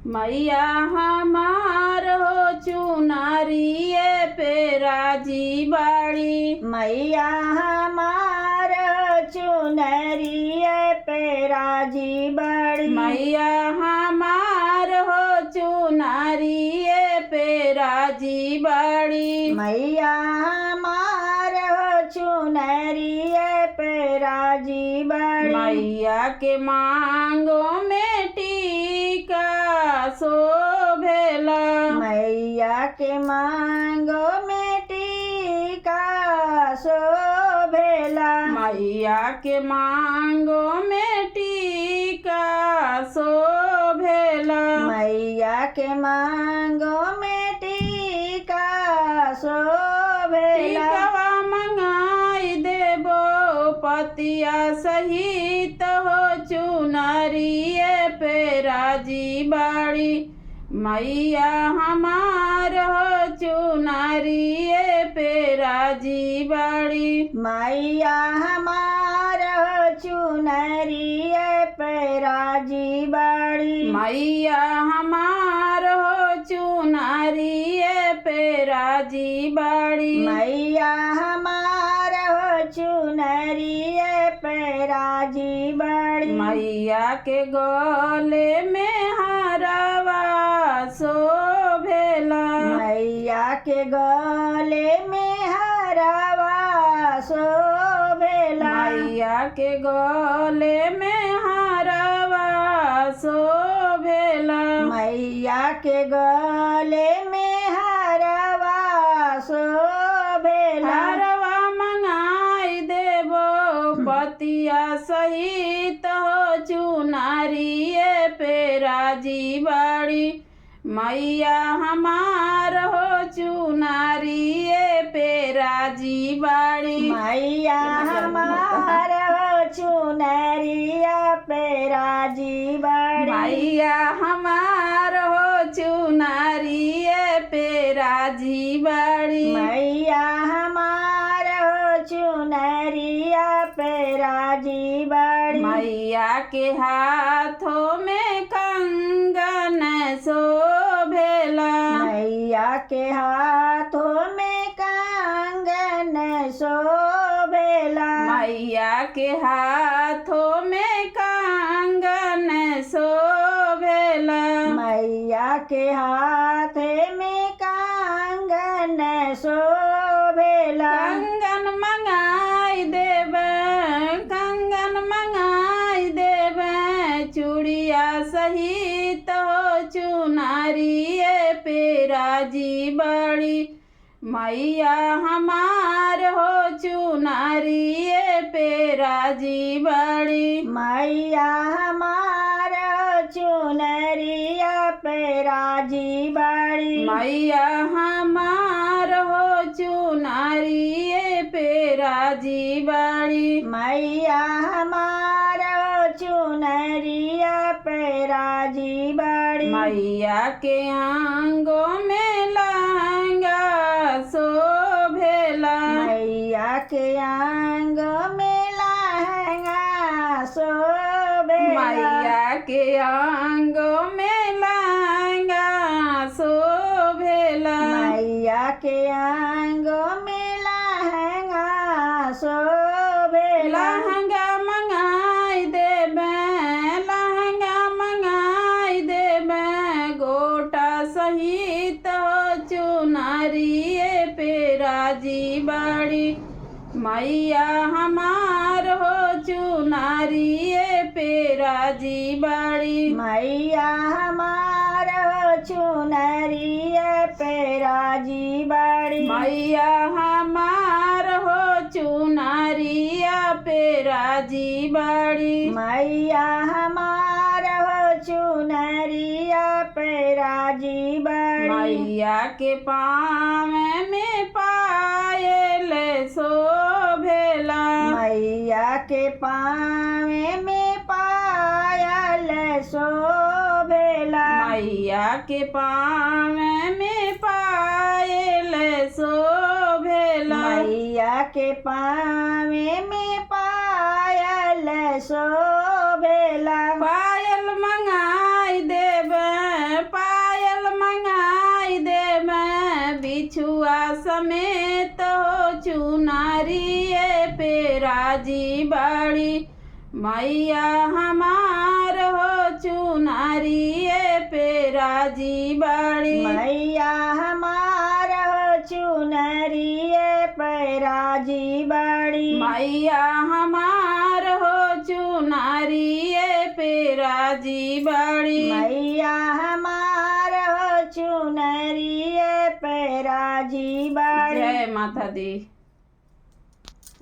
मैया हमार हो चुनारिए पे राजी बाड़ी। मैया हमार चुनरिए पे राजी बड़ी। मैया हमार हो चुनारिए पे राजी बाड़ी। मैया हमार चुनरिए पे राजी बड़ी। मैया के मांगो में टीका शोभेला। मैया के मांगो में टीका शोभेला। मैया के मांगो में टीका शोभेला। मैया के मांगो में टीका शोभेला। टीकवा मंगाई देबो पतिया सहित हो चुनरिए पे राजी बाड़ी। मैया हमार हो चुनरिए पे राजी बाड़ी। मैया हमार चुनरिए पे राजी बड़ी। मैया हमार हो चुनरिए पे राजी बाड़ी। मैया हमार चुनरिए पे राजी बड़ी। मैया के गले में हारवा शोभेला। मैया के गले में हरवा शोभेला। मैया के गले में हारवा शोभेला। मैया के गले में हरवा शोभेला। हारवा मंगाई देबो पतिया सहित हो चुनरिए पे राजी बाड़ी। मैया हमार हो चुनरिए पे राजी बाड़ी। मैया हमार चुनरिया पे राजी बड़ी। मैया हमार हो चुनरिए पे राजी बाड़ी। मैया हमार चुनरिया पे राजी बड़ी। मैया के हाथों में कंगन शोभेला। मैया के हाथों में कंगन शोभेला। मैया के हाथों में कंगन शोभेला। मैया के हाथ में कंगन शोभेला। कंगन मंगाई देबे, कंगन मंगाई देबे चूड़िया सहित हो चुनरिए पे राजी बड़ी। मैया हमार हो चुनरिए पे राजी बड़ी। मैया हमार चुनरिया पे राजी बड़ी। मैया हमार हो चुनरिए पे राजी बड़ी। मैया हमार चुनरिया पे राजी बड़ी। मैया के आंगों में लहंगा शोभेला। मैया के आंग में लहंगा शोभेला। मैया के आंगों में लहंगा शोभेला। मैया के आंग में लहंगा शोभेला। लहंगा मंगाई देबे, लहंगा मंगाई देबे गोटा सहित हो चुनरिए पे राजी बड़ी। मैया हमार हो चुनरिए पे राजी बड़ी। मैया हमार चुनरिए पे राजी बड़ी। मैया हमार हो चुनरिया पे राजी बड़ी। मैया हमार चुनरिया पे राजी बड़ी। मैया के पाँव में पायल शोभेला। मैया के पाँव में पायल शोभेला। मैया के पाँव में पायल शोभेला। मैया के पाँव में पायल शोभेला। पायल मंगाई देबे बिछुआ समेत हो चुनारिए पे राजी बाड़ी मैया हमार हो चुनारिए पे राजी बाड़ी मैया हमार हो चुनरिए पे राजी बाड़ी मैया हमार हो चुनारिए पे राजी बाड़ी मैया हमार हो चुनरिए पे राजी बाड़ी। जय माता दी।